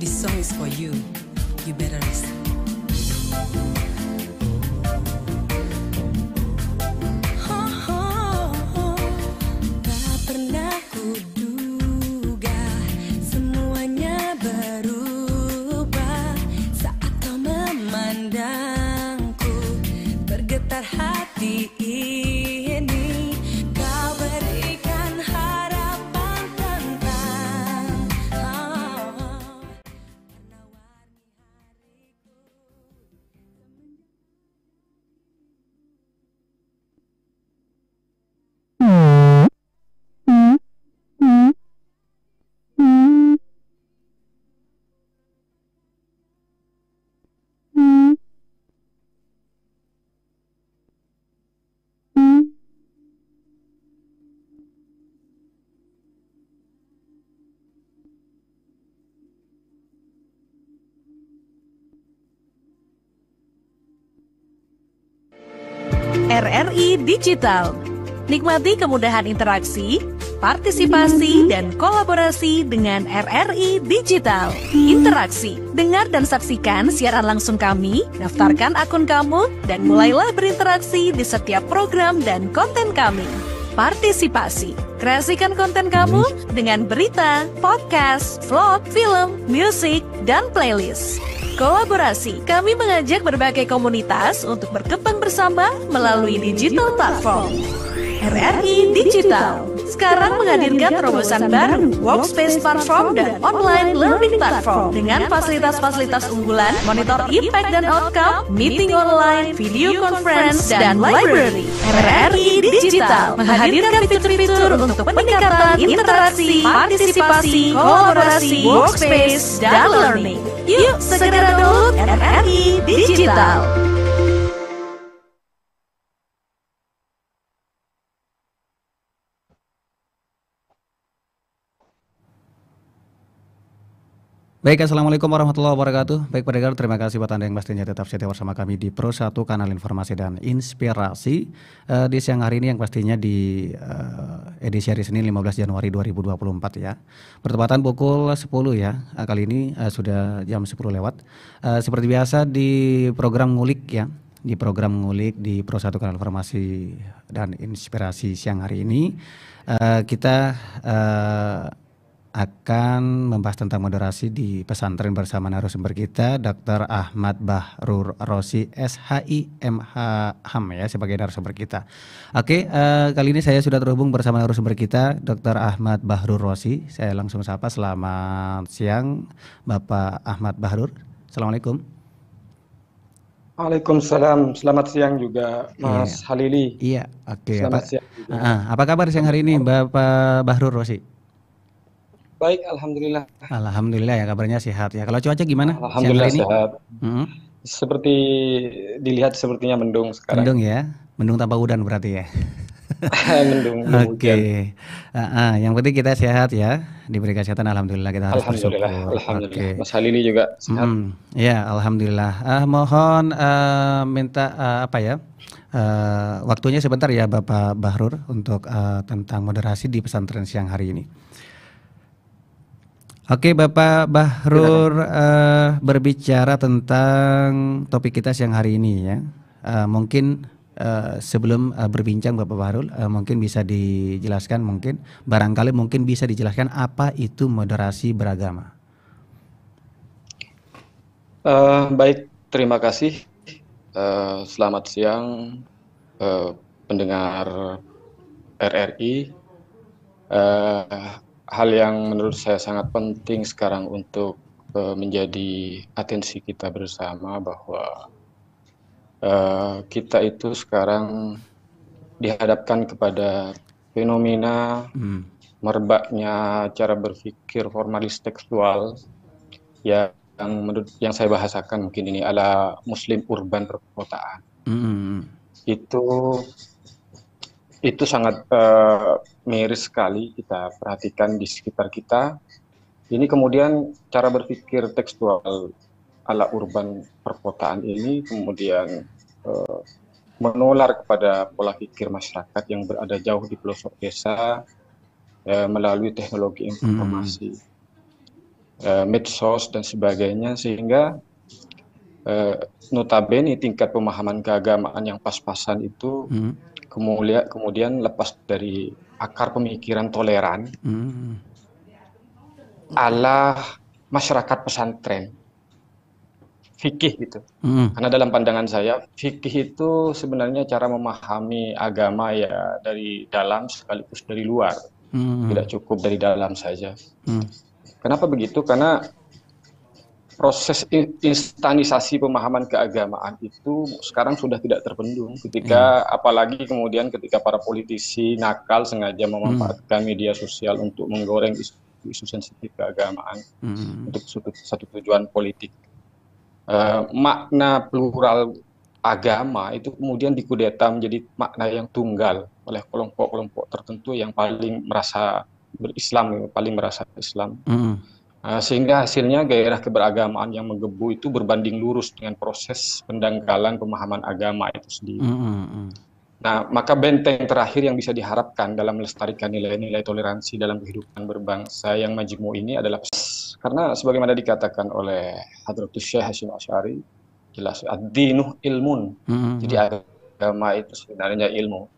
This song is for you. You better listen. Tak pernah kuduga semuanya berubah saat kau memandangku, bergetar hati ini. Kau berikan harapan tentang RRI Digital. Nikmati kemudahan interaksi, partisipasi, dan kolaborasi dengan RRI Digital. Interaksi, dengar dan saksikan siaran langsung kami, daftarkan akun kamu, dan mulailah berinteraksi di setiap program dan konten kami. Partisipasi, kreasikan konten kamu dengan berita, podcast, vlog, film, musik, dan playlist. Kolaborasi, kami mengajak berbagai komunitas untuk berkembang bersama melalui digital platform. RRI Digital sekarang menghadirkan terobosan baru, workspace platform dan online learning platform dengan fasilitas-fasilitas unggulan, monitor impact dan outcome, meeting online, video conference, dan library. RRI Digital menghadirkan fitur-fitur untuk peningkatan interaksi, partisipasi, kolaborasi, workspace, dan learning. Yuk segera download RRI Digital. Baik, Assalamualaikum warahmatullahi wabarakatuh. Baik pendengar, terima kasih buat Anda yang pastinya tetap setia bersama kami di Pro 1 Kanal Informasi dan Inspirasi. Di siang hari ini yang pastinya di edisi hari Senin 15 Januari 2024 ya. Bertepatan pukul 10 ya. Kali ini sudah jam 10 lewat. Seperti biasa di program ngulik ya. Di program ngulik di Pro 1 Kanal Informasi dan Inspirasi siang hari ini kita akan membahas tentang moderasi di pesantren bersama narasumber kita Dr. Ahmad Bahrur Rosi SHI MH HAM ya sebagai narasumber kita. Oke, kali ini saya sudah terhubung bersama narasumber kita Dr. Ahmad Bahrur Rosi. Saya langsung sapa, selamat siang Bapak Ahmad Bahrur. Assalamualaikum. Waalaikumsalam, selamat siang juga Mas Halili. Iya, oke. Selamat siang juga. Apa kabar siang hari ini Bapak Bahrur Rosi? Baik, alhamdulillah. Alhamdulillah ya, kabarnya sehat ya. Kalau cuaca gimana? Alhamdulillah sehat. Seperti dilihat sepertinya mendung sekarang. Mendung ya, mendung tanpa udan berarti ya. Mendung. Oke. Yang penting kita sehat ya, diberi kesehatan. Alhamdulillah, kita harus bersyukur. Alhamdulillah. Mas Halili juga sehat. Ya, alhamdulillah. Mohon minta waktunya sebentar ya Bapak Bahrur untuk tentang moderasi di pesantren siang hari ini. Oke, Bapak Bahrur berbicara tentang topik kita siang hari ini ya. Mungkin sebelum berbincang Bapak Bahrur, mungkin bisa dijelaskan, barangkali bisa dijelaskan apa itu moderasi beragama. Baik, terima kasih. Selamat siang pendengar RRI. Hal yang menurut saya sangat penting sekarang untuk menjadi atensi kita bersama bahwa kita itu sekarang dihadapkan kepada fenomena merebaknya cara berpikir formalis tekstual yang saya bahasakan mungkin ini ala Muslim urban perkotaan. Itu sangat miris sekali kita perhatikan di sekitar kita. Ini kemudian cara berpikir tekstual ala urban perkotaan ini kemudian menular kepada pola pikir masyarakat yang berada jauh di pelosok desa melalui teknologi informasi. medsos dan sebagainya, sehingga notabene tingkat pemahaman keagamaan yang pas-pasan itu kemudian lepas dari akar pemikiran toleran ala masyarakat pesantren, fikih gitu. Karena dalam pandangan saya, fikih itu sebenarnya cara memahami agama ya dari dalam sekaligus dari luar. Tidak cukup dari dalam saja. Kenapa begitu? Karena proses instanisasi pemahaman keagamaan itu sekarang sudah tidak terbendung ketika apalagi kemudian ketika para politisi nakal sengaja memanfaatkan media sosial untuk menggoreng isu sensitif keagamaan untuk satu tujuan politik. Makna plural agama itu kemudian dikudeta menjadi makna yang tunggal oleh kelompok-kelompok tertentu yang paling merasa berislam, paling merasa Islam. Sehingga hasilnya gairah keberagamaan yang menggebu itu berbanding lurus dengan proses pendangkalan pemahaman agama itu sendiri. Nah, maka benteng terakhir yang bisa diharapkan dalam melestarikan nilai-nilai toleransi dalam kehidupan berbangsa yang majmu ini adalah karena sebagaimana dikatakan oleh Hadratus Syekh Hasyim Asy'ari, jelas ad-dinu ilmun. Jadi agama itu sebenarnya ilmu.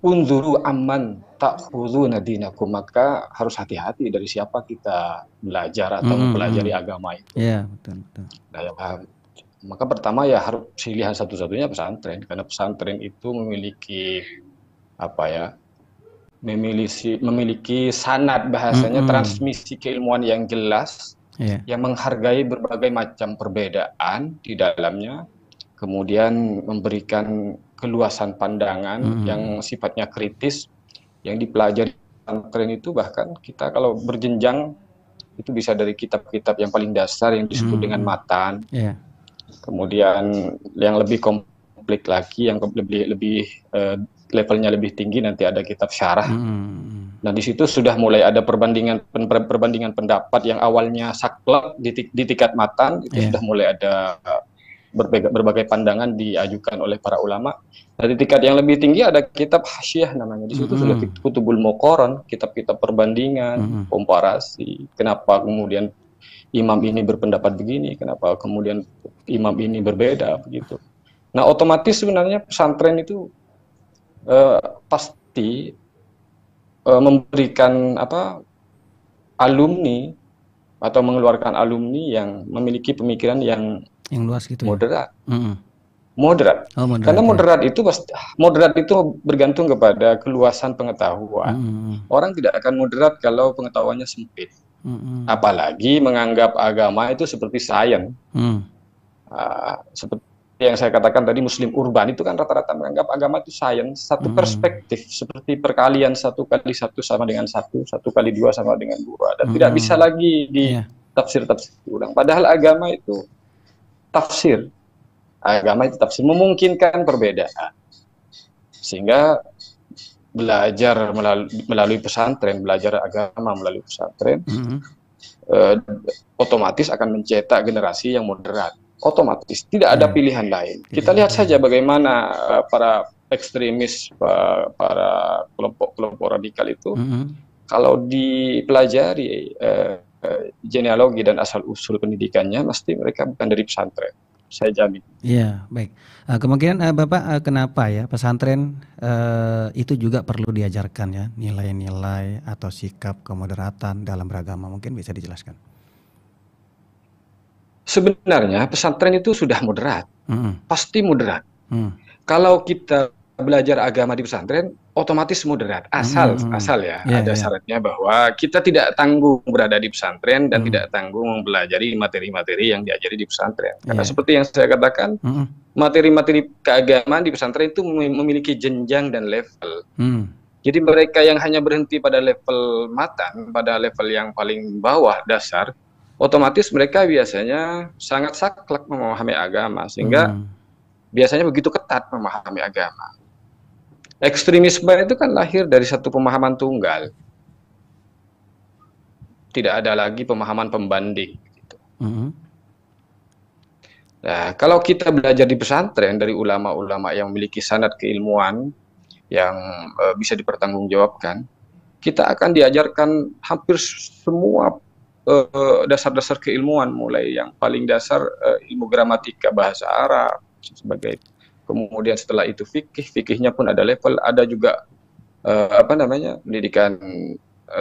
Unzuru amman ta'khuduna dinakum, maka harus hati-hati dari siapa kita belajar atau mempelajari agama itu. Iya, betul. Nah, maka pertama ya harus pilihan satu-satunya pesantren, karena pesantren itu memiliki memiliki sanad bahasanya, transmisi keilmuan yang jelas, yang menghargai berbagai macam perbedaan di dalamnya, kemudian memberikan keluasan pandangan yang sifatnya kritis, yang dipelajari pesantren itu bahkan kita kalau berjenjang itu bisa dari kitab-kitab yang paling dasar yang disebut dengan matan, kemudian yang lebih komplit lagi, yang lebih levelnya lebih tinggi nanti ada kitab syarah. Nah di situ sudah mulai ada perbandingan pendapat yang awalnya saklek di tingkat matan itu sudah mulai ada berbagai pandangan diajukan oleh para ulama. Nah, di tingkat yang lebih tinggi ada kitab hasyiah namanya. Di situ sudah kutubul muqaran, kitab-kitab perbandingan, komparasi. Kenapa kemudian imam ini berpendapat begini, kenapa kemudian imam ini berbeda begitu. Nah, otomatis sebenarnya pesantren itu pasti memberikan alumni atau mengeluarkan alumni yang memiliki pemikiran yang luas gitu. Moderat. Moderat. Karena moderat itu bergantung kepada keluasan pengetahuan. Orang tidak akan moderat kalau pengetahuannya sempit. Apalagi menganggap agama itu seperti sains. Seperti yang saya katakan tadi, Muslim urban itu kan rata-rata menganggap agama itu sains, satu perspektif, seperti perkalian 1 kali 1 sama dengan 1, 1 kali 2 sama dengan 2, dan tidak bisa lagi ditafsir ulang. Padahal agama itu tafsir, memungkinkan perbedaan, sehingga belajar melalui pesantren, belajar agama melalui pesantren, otomatis akan mencetak generasi yang moderat. Otomatis tidak ada pilihan lain. Kita lihat saja bagaimana para ekstremis, para kelompok radikal itu, kalau dipelajari genealogi dan asal usul pendidikannya, mesti mereka bukan dari pesantren. Saya jamin. Iya, baik. Kemungkinan Bapak kenapa ya pesantren itu juga perlu diajarkan ya nilai-nilai atau sikap kemoderatan dalam beragama, mungkin bisa dijelaskan? Sebenarnya pesantren itu sudah moderat, pasti moderat. Kalau kita belajar agama di pesantren, otomatis moderat, asal ada syaratnya bahwa kita tidak tanggung berada di pesantren dan tidak tanggung mempelajari materi-materi yang diajari di pesantren. Karena seperti yang saya katakan, materi-materi keagamaan di pesantren itu memiliki jenjang dan level. Jadi mereka yang hanya berhenti pada level matan, pada level yang paling bawah dasar, otomatis mereka biasanya sangat saklek memahami agama, sehingga biasanya begitu ketat memahami agama. Ekstremisme itu kan lahir dari satu pemahaman tunggal. Tidak ada lagi pemahaman pembanding. Gitu. Nah, kalau kita belajar di pesantren dari ulama-ulama yang memiliki sanad keilmuan yang bisa dipertanggungjawabkan, kita akan diajarkan hampir semua dasar-dasar keilmuan, mulai yang paling dasar ilmu gramatika bahasa Arab sebagai, kemudian setelah itu fikihnya pun ada level, ada juga pendidikan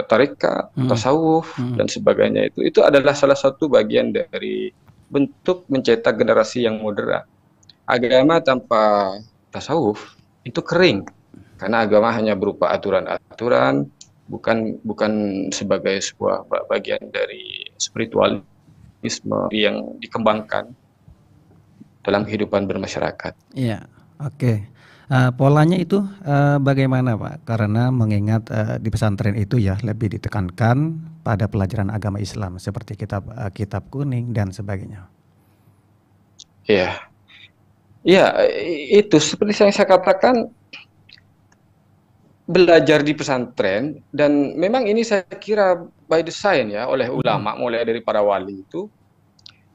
tarekat, tasawuf dan sebagainya. Itu adalah salah satu bagian dari bentuk mencetak generasi yang moderat. Agama tanpa tasawuf itu kering, karena agama hanya berupa aturan-aturan, bukan sebagai sebuah bagian dari spiritualisme yang dikembangkan dalam kehidupan bermasyarakat. Iya, oke. Polanya itu bagaimana, Pak? Karena mengingat di pesantren itu ya lebih ditekankan pada pelajaran agama Islam seperti kitab kuning dan sebagainya. Iya, iya, itu seperti yang saya katakan, belajar di pesantren, dan memang ini saya kira by design ya oleh ulama, mulai dari para wali itu.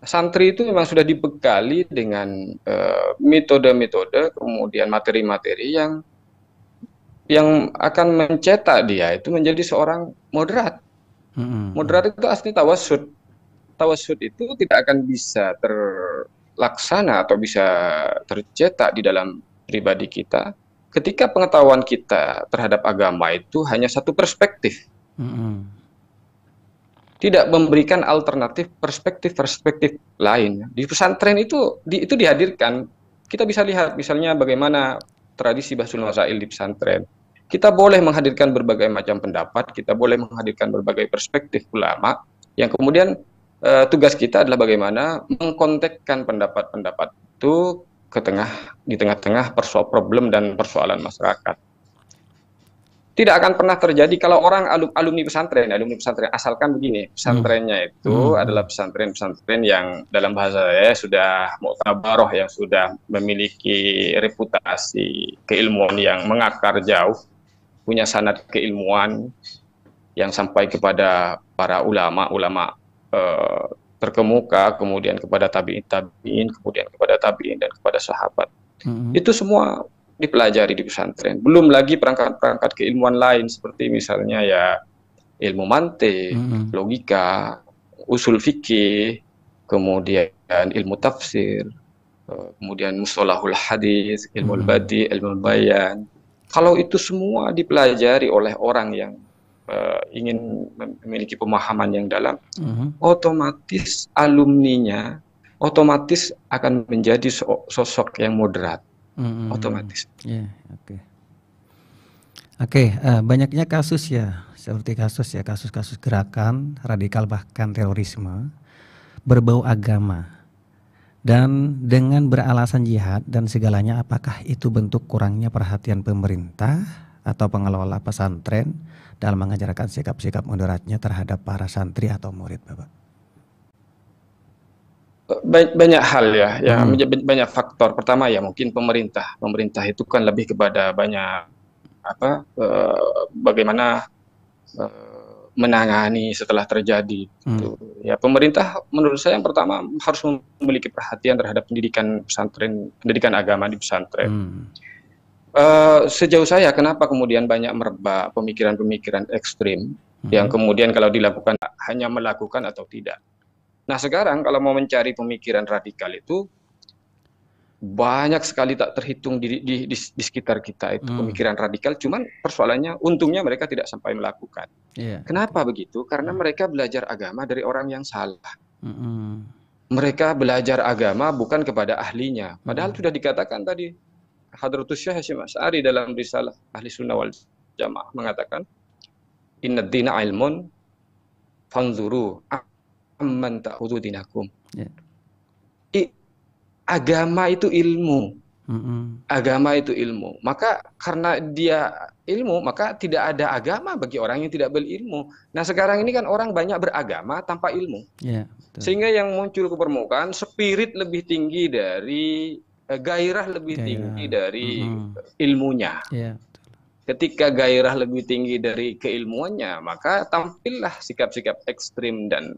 Santri itu memang sudah dibekali dengan metode-metode, kemudian materi-materi yang akan mencetak dia itu menjadi seorang moderat. Moderat itu asli tawasud. Tawasud itu tidak akan bisa terlaksana atau bisa tercetak di dalam pribadi kita ketika pengetahuan kita terhadap agama itu hanya satu perspektif. Tidak memberikan alternatif perspektif lain. Di pesantren itu dihadirkan. Kita bisa lihat misalnya bagaimana tradisi Bahsul Masail di pesantren. Kita boleh menghadirkan berbagai macam pendapat, kita boleh menghadirkan berbagai perspektif ulama, yang kemudian tugas kita adalah bagaimana mengkontekskan pendapat-pendapat itu di tengah-tengah problem dan persoalan masyarakat. Tidak akan pernah terjadi kalau orang alumni pesantren, asalkan begini, pesantrennya itu adalah pesantren-pesantren yang dalam bahasa saya sudah mu'tabaroh, yang sudah memiliki reputasi keilmuan yang mengakar jauh, punya sanad keilmuan yang sampai kepada para ulama terkemuka, kemudian kepada tabi'in, kemudian kepada tabi'in dan kepada sahabat. Itu semua dipelajari di pesantren. Belum lagi perangkat-perangkat keilmuan lain seperti misalnya ya ilmu mantik, logika, usul fikih, kemudian ilmu tafsir, kemudian mustalahul hadis, ilmu badi, ilmu bayan. Kalau itu semua dipelajari oleh orang yang ingin memiliki pemahaman yang dalam, otomatis alumninya otomatis akan menjadi sosok yang moderat. Otomatis. Oke, banyaknya kasus ya, seperti kasus-kasus gerakan radikal bahkan terorisme berbau agama, dan dengan beralasan jihad dan segalanya. Apakah itu bentuk kurangnya perhatian pemerintah atau pengelola pesantren dalam mengajarkan sikap-sikap moderatnya terhadap para santri atau murid, Bapak? Banyak hal ya, banyak faktor. Pertama ya mungkin pemerintah itu kan lebih kepada banyak bagaimana menangani setelah terjadi. Ya pemerintah menurut saya yang pertama harus memiliki perhatian terhadap pendidikan pesantren, pendidikan agama di pesantren. Sejauh saya, kenapa kemudian banyak merebak pemikiran-pemikiran ekstrim yang kemudian kalau dilakukan hanya melakukan atau tidak. Nah sekarang kalau mau mencari pemikiran radikal itu banyak sekali tak terhitung di sekitar kita itu pemikiran radikal, cuman persoalannya untungnya mereka tidak sampai melakukan. Kenapa begitu? Karena mereka belajar agama dari orang yang salah. Mereka belajar agama bukan kepada ahlinya. Padahal sudah dikatakan tadi, Hadratus Syekh Hasyim Asy'ari dalam risalah Ahli Sunnah wal Jamaah mengatakan, Inna dina ilmun fanzuru amman ta'khudhu dinakum. Agama itu ilmu. Agama itu ilmu. Maka karena dia ilmu, maka tidak ada agama bagi orang yang tidak berilmu. Nah sekarang ini kan orang banyak beragama tanpa ilmu. Sehingga yang muncul ke permukaan spirit lebih tinggi dari gairah lebih tinggi dari ilmunya. Ketika gairah lebih tinggi dari keilmuannya, maka tampillah sikap-sikap ekstrim dan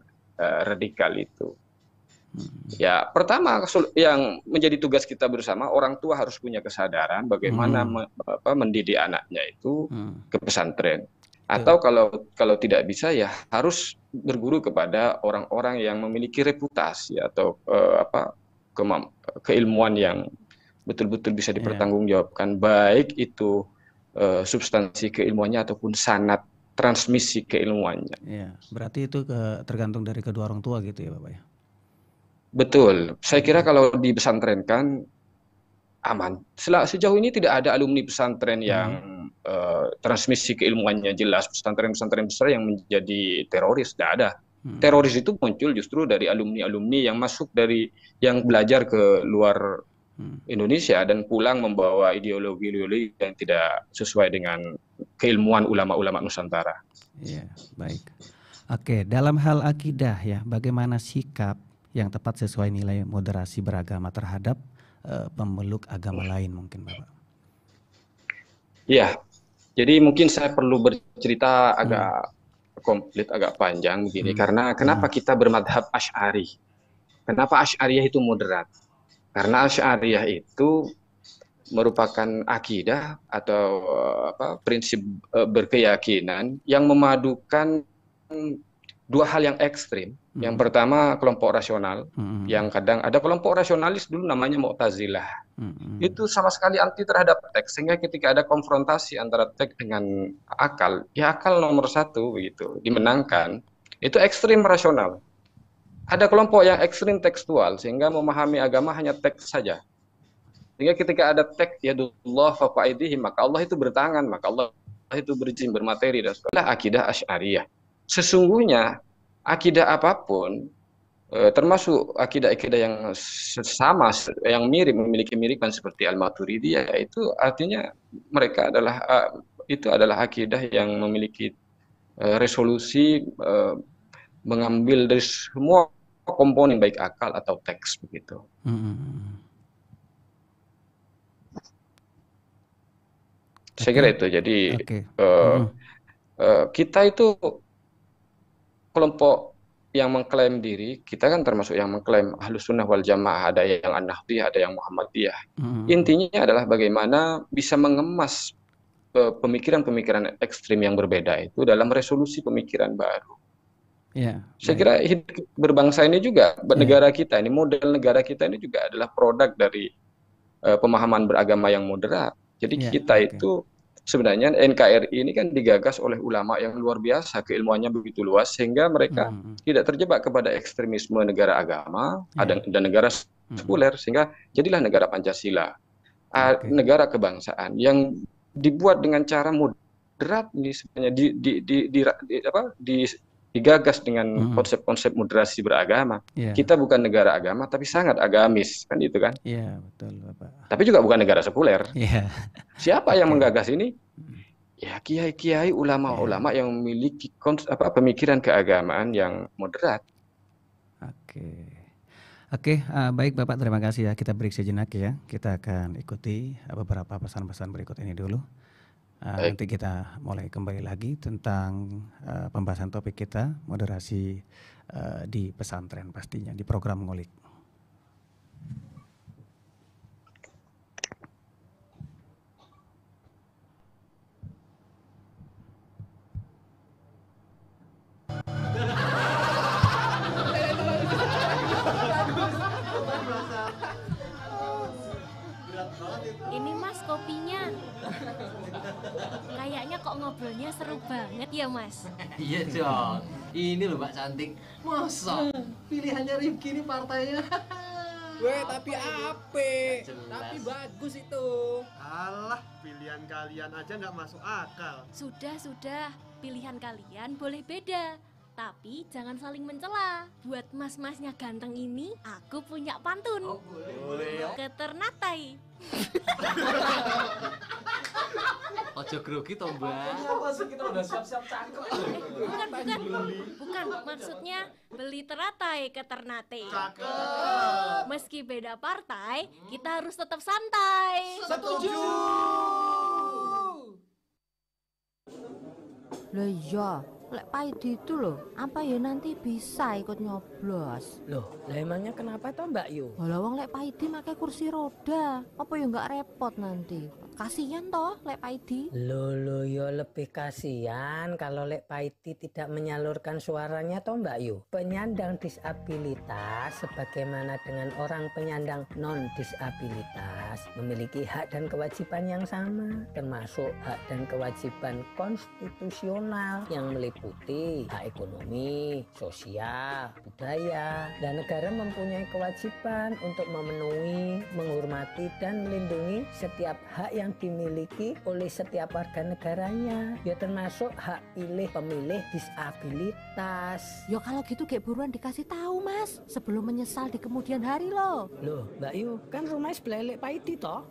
radikal itu. Ya, pertama yang menjadi tugas kita bersama, orang tua harus punya kesadaran bagaimana mendidik anaknya itu ke pesantren. Atau kalau tidak bisa ya harus berguru kepada orang-orang yang memiliki reputasi atau keilmuan yang betul-betul bisa dipertanggungjawabkan, baik itu substansi keilmuannya ataupun sanad transmisi keilmuannya. Ya, berarti itu tergantung dari kedua orang tua gitu ya Bapak ya? Betul, saya kira kalau di pesantren kan aman. Sejauh ini tidak ada alumni pesantren yang transmisi keilmuannya jelas. Pesantren-pesantren besar yang menjadi teroris, tidak ada. Teroris itu muncul justru dari alumni-alumni yang masuk yang belajar ke luar Indonesia dan pulang membawa ideologi-ideologi yang tidak sesuai dengan keilmuan ulama-ulama Nusantara. Iya, baik. Oke, dalam hal akidah ya, bagaimana sikap yang tepat sesuai nilai moderasi beragama terhadap pemeluk agama lain mungkin Bapak? Ya, jadi mungkin saya perlu bercerita agak komplit, agak panjang begini, karena kenapa kita bermadhab Asy'ari? Kenapa Asy'ariyah itu moderat? Karena Asy'ariyah itu merupakan akidah atau prinsip berkeyakinan yang memadukan dua hal yang ekstrim. Yang pertama kelompok rasional, yang kadang ada kelompok rasionalis dulu namanya Mu'tazilah. Itu sama sekali anti terhadap teks, sehingga ketika ada konfrontasi antara teks dengan akal, ya akal nomor satu begitu, dimenangkan. Itu ekstrim rasional. Ada kelompok yang ekstrim tekstual, sehingga memahami agama hanya teks saja. Sehingga ketika ada teks yadullah fawqa aydihim, maka Allah itu bertangan, maka Allah itu berizin, bermateri, dan sebagainya. Akidah Asy'ariyah. Sesungguhnya akidah apapun, termasuk akidah-akidah yang sama, yang mirip, memiliki miripan seperti Al-Maturidiyah, itu artinya mereka adalah akidah yang memiliki resolusi mengambil dari semua komponen baik akal atau teks begitu. Saya kira itu. Jadi kita itu kelompok yang mengklaim diri, kita kan termasuk yang mengklaim Ahlus Sunnah wal Jamaah, ada yang An-Nahdliyah, ada yang Muhammadiyah. Intinya adalah bagaimana bisa mengemas pemikiran-pemikiran ekstrim yang berbeda itu dalam resolusi pemikiran baru. Saya kira berbangsa ini juga, negara kita ini, model negara kita ini juga adalah produk dari pemahaman beragama yang moderat. Jadi kita itu sebenarnya NKRI ini kan digagas oleh ulama yang luar biasa, keilmuannya begitu luas sehingga mereka tidak terjebak kepada ekstremisme negara agama dan negara sekuler, sehingga jadilah negara Pancasila, negara kebangsaan yang dibuat dengan cara moderat, ini sebenarnya digagas dengan konsep-konsep moderasi beragama. Kita bukan negara agama tapi sangat agamis, kan itu kan? Iya, betul Bapak. Tapi juga bukan negara sekuler. Siapa yang menggagas ini? Ya kiai-kiai, ulama-ulama yang memiliki pemikiran keagamaan yang moderat. Oke, baik Bapak, terima kasih ya. Kita break sejenak ya. Kita akan ikuti beberapa pesan-pesan berikut ini dulu. Nanti kita mulai kembali lagi tentang pembahasan topik kita, moderasi di pesantren pastinya, di program Ngulik. Ini Mas kopinya. Kayaknya kok ngobrolnya seru banget ya Mas. Iya dong. Ini loh Mbak Cantik. Masa pilihannya Rifki ini partainya. Weh, tapi ape? Tapi bagus itu. Alah, pilihan kalian aja nggak masuk akal. Sudah. Pilihan kalian boleh beda. Tapi jangan saling mencela. Buat mas-masnya ganteng ini, aku punya pantun. Oh, boleh. Keternatai. Ojo grogi toh Mbak. Kenapa sih kita udah siap-siap cangkok? Bukan. Maksudnya beli teratai keternate. Cakep. Meski beda partai, kita harus tetap santai. Setuju. Lah iya, lek Paidi itu loh, apa ya nanti bisa ikut nyoblos? Loh, lah emangnya kenapa toh Mbak Yu? Walau wong lek Paidi pakai kursi roda, apa ya nggak repot nanti? Kasihan toh Lek Paidi. Lolo yo lebih kasihan kalau Lek Paidi tidak menyalurkan suaranya toh Mbak Yu. Penyandang disabilitas sebagaimana dengan orang penyandang non disabilitas memiliki hak dan kewajiban yang sama, termasuk hak dan kewajiban konstitusional yang meliputi hak ekonomi, sosial, budaya, dan negara mempunyai kewajiban untuk memenuhi, menghormati, dan melindungi setiap hak yang dimiliki oleh setiap warga negaranya, ya termasuk hak pilih pemilih disabilitas. Yo kalau gitu kayak buruan dikasih tahu Mas, sebelum menyesal di kemudian hari loh. Loh Mbak Yu, kan rumahnya sebelah Lek Paidi toh?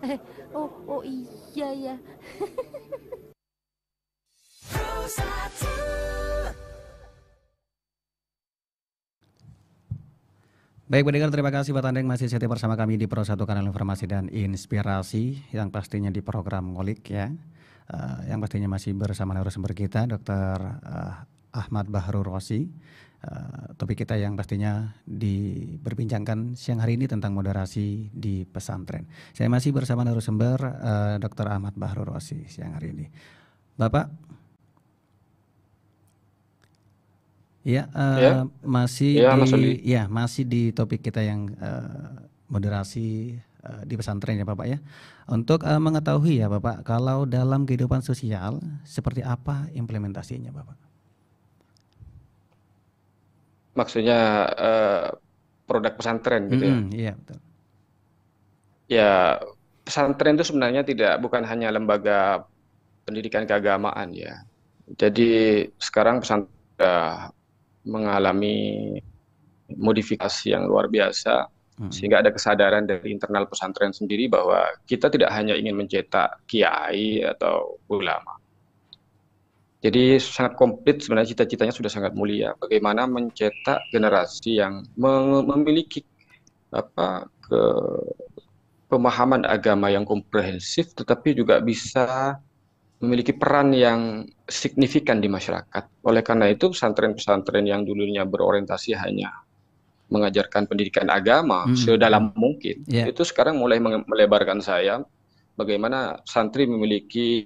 Oh iya ya. Baik pendengar, terima kasih buat Anda yang masih setia bersama kami di Pro 1 Kanal Informasi dan Inspirasi yang pastinya di program Ngolik ya. Yang pastinya masih bersama narasumber kita Dr. Ahmad Bahrul Rosi. Topik kita yang pastinya diperbincangkan siang hari ini tentang moderasi di pesantren. Saya masih bersama narasumber Dr. Ahmad Bahrul Rosi siang hari ini. Bapak ya, masih di topik kita yang moderasi di pesantren ya Bapak ya. Untuk mengetahui ya Bapak, kalau dalam kehidupan sosial seperti apa implementasinya Bapak? Maksudnya produk pesantren gitu ya? Iya betul. Ya, pesantren itu sebenarnya bukan hanya lembaga pendidikan keagamaan ya. Jadi sekarang pesantren sudah mengalami modifikasi yang luar biasa, sehingga ada kesadaran dari internal pesantren sendiri bahwa kita tidak hanya ingin mencetak kiai atau ulama. Jadi sangat komplit sebenarnya, cita-citanya sudah sangat mulia. Bagaimana mencetak generasi yang memiliki pemahaman agama yang komprehensif, tetapi juga bisa memiliki peran yang signifikan di masyarakat. Oleh karena itu pesantren-pesantren yang dulunya berorientasi hanya mengajarkan pendidikan agama sedalam mungkin, itu sekarang mulai melebarkan sayap. Bagaimana santri memiliki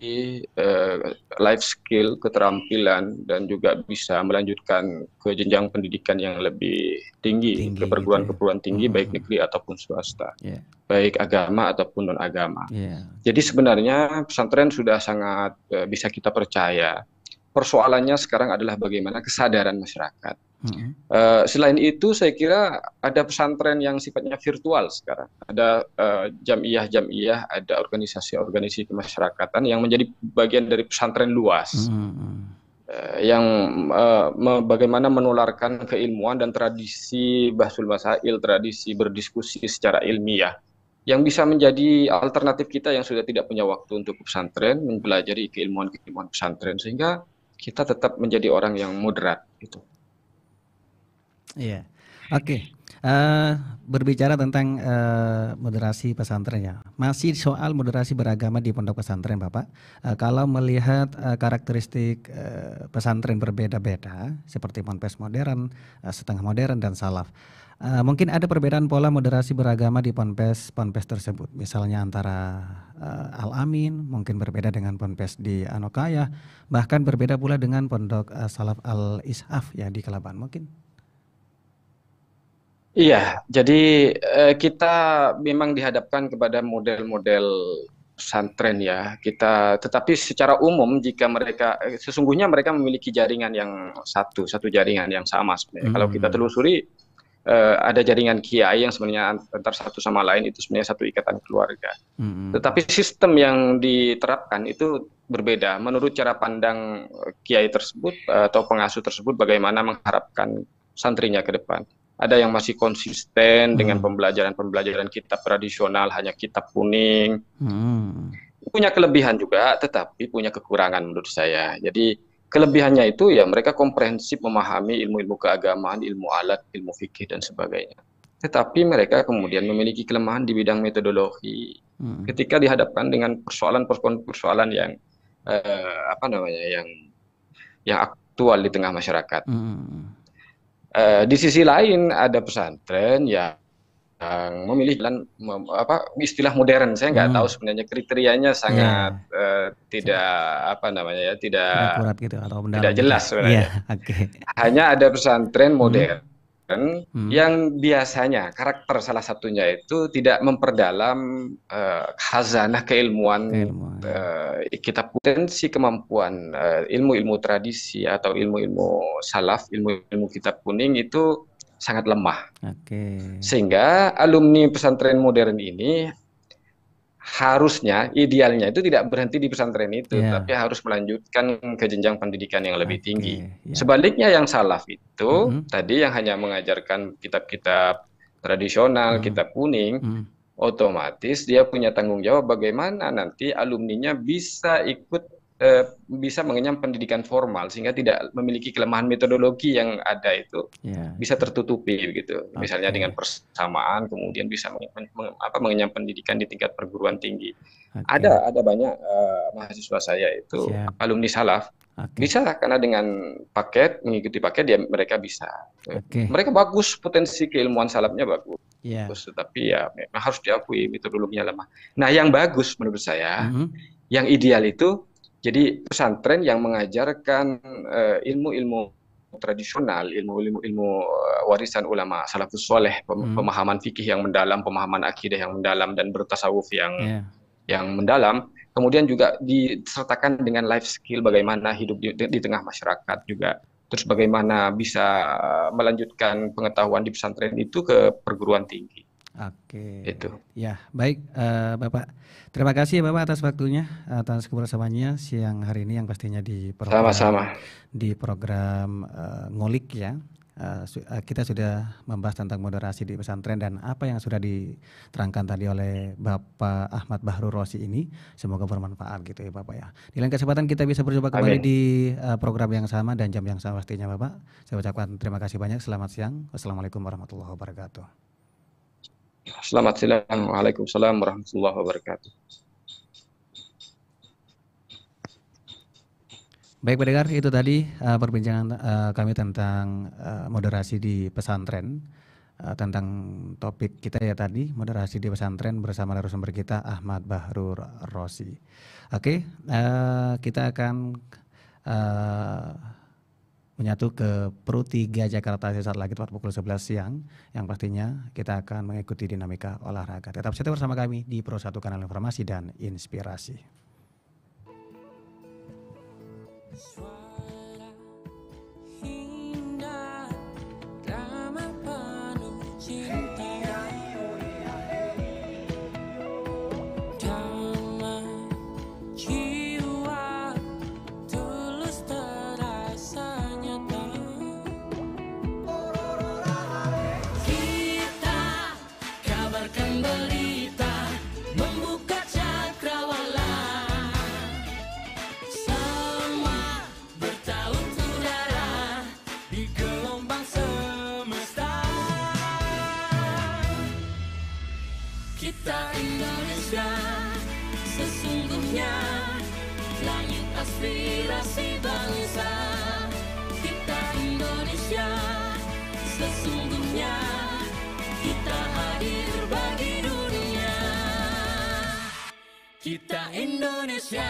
life skill, keterampilan, dan juga bisa melanjutkan ke jenjang pendidikan yang lebih tinggi ke perguruan-perguruan tinggi, baik negeri ataupun swasta, baik agama ataupun non-agama. Jadi sebenarnya pesantren sudah sangat bisa kita percaya. Persoalannya sekarang adalah bagaimana kesadaran masyarakat. Selain itu saya kira ada pesantren yang sifatnya virtual sekarang. Ada jamiah-jamiah, ada organisasi-organisasi kemasyarakatan yang menjadi bagian dari pesantren luas. Yang bagaimana menularkan keilmuan dan tradisi bahsul masail, tradisi berdiskusi secara ilmiah, yang bisa menjadi alternatif kita yang sudah tidak punya waktu untuk pesantren, mempelajari keilmuan-keilmuan pesantren, sehingga kita tetap menjadi orang yang moderat gitu. Iya, oke. Berbicara tentang moderasi pesantren ya, masih soal moderasi beragama di pondok pesantren Bapak. Kalau melihat karakteristik pesantren berbeda-beda, seperti ponpes modern, setengah modern, dan salaf, mungkin ada perbedaan pola moderasi beragama di ponpes tersebut. Misalnya antara Al-Amin mungkin berbeda dengan ponpes di Anokaya, bahkan berbeda pula dengan pondok Salaf Al-Ishaf ya di Kelaban mungkin. Iya, jadi kita memang dihadapkan kepada model-model pesantren ya. Tetapi secara umum jika sesungguhnya mereka memiliki jaringan yang satu jaringan yang sama sebenarnya. Kalau kita telusuri ada jaringan kiai yang sebenarnya antar satu sama lain itu sebenarnya satu ikatan keluarga. Tetapi sistem yang diterapkan itu berbeda menurut cara pandang kiai tersebut atau pengasuh tersebut bagaimana mengharapkan santrinya ke depan. Ada yang masih konsisten dengan pembelajaran kitab tradisional, hanya kitab kuning. Punya kelebihan juga, tetapi punya kekurangan menurut saya. Jadi kelebihannya itu ya mereka komprehensif memahami ilmu-ilmu keagamaan, ilmu alat, ilmu fikih dan sebagainya. Tetapi mereka kemudian memiliki kelemahan di bidang metodologi. Ketika dihadapkan dengan persoalan yang yang aktual di tengah masyarakat. Di sisi lain ada pesantren yang memilih jalan istilah modern. Saya nggak tahu sebenarnya kriterianya sangat tidak tidak akurat gitu atau tidak jelas sebenarnya. Okay. Hanya ada pesantren modern yang biasanya karakter salah satunya itu tidak memperdalam khazanah keilmuan kita, potensi kemampuan ilmu-ilmu tradisi atau ilmu-ilmu salaf, ilmu-ilmu kitab kuning itu sangat lemah. Sehingga alumni pesantren modern ini harusnya, idealnya itu tidak berhenti di pesantren itu, tapi harus melanjutkan ke jenjang pendidikan yang lebih tinggi. Sebaliknya yang salaf itu tadi yang hanya mengajarkan kitab-kitab tradisional, kitab kuning, otomatis dia punya tanggung jawab bagaimana nanti alumninya bisa ikut bisa mengenyam pendidikan formal sehingga tidak memiliki kelemahan metodologi yang ada itu bisa tertutupi begitu. Misalnya dengan persamaan kemudian bisa mengenyam pendidikan di tingkat perguruan tinggi. Ada banyak mahasiswa saya itu alumni salaf bisa karena dengan mengikuti paket dia mereka bisa. Mereka bagus, potensi keilmuan salafnya bagus. Tetapi ya memang harus diakui metodologinya lemah. Nah, yang bagus menurut saya, yang ideal itu jadi pesantren yang mengajarkan ilmu-ilmu tradisional, ilmu warisan ulama salafus soleh, pemahaman fikih yang mendalam, pemahaman akidah yang mendalam dan bertasawuf yang mendalam. Kemudian juga disertakan dengan life skill, bagaimana hidup di tengah masyarakat juga. Terus bagaimana bisa melanjutkan pengetahuan di pesantren itu ke perguruan tinggi. Itu. Ya, baik Bapak. Terima kasih ya Bapak atas waktunya, atas kebersamaannya siang hari ini yang pastinya di program di program Ngolik ya. Kita sudah membahas tentang moderasi di pesantren dan apa yang sudah diterangkan tadi oleh Bapak Ahmad Bahrur Rosi ini semoga bermanfaat gitu ya Bapak ya. Di lain kesempatan kita bisa berjumpa kembali di program yang sama dan jam yang sama pastinya Bapak. Saya ucapkan terima kasih banyak. Selamat siang. Wassalamualaikum warahmatullahi wabarakatuh. Selamat siang. Waalaikumsalam warahmatullahi wabarakatuh. Baik pendengar, itu tadi perbincangan kami tentang moderasi di pesantren, tentang topik kita ya tadi, moderasi di pesantren bersama narasumber kita Ahmad Bahrur Rosi. Oke, kita akan menyatu ke Pro 3 Jakarta sesaat lagi tepat pukul 11 siang, yang pastinya kita akan mengikuti dinamika olahraga. Tetap setia bersama kami di Pro 1 Kanal Informasi dan Inspirasi. Suara indah, drama penuh cinta, damai jiwa, tulus terasa nyata. Kita kabarkan berita, membuka cakrawala. Kita Indonesia, sesungguhnya langit aspirasi bangsa. Kita Indonesia, sesungguhnya kita hadir bagi dunia. Kita Indonesia.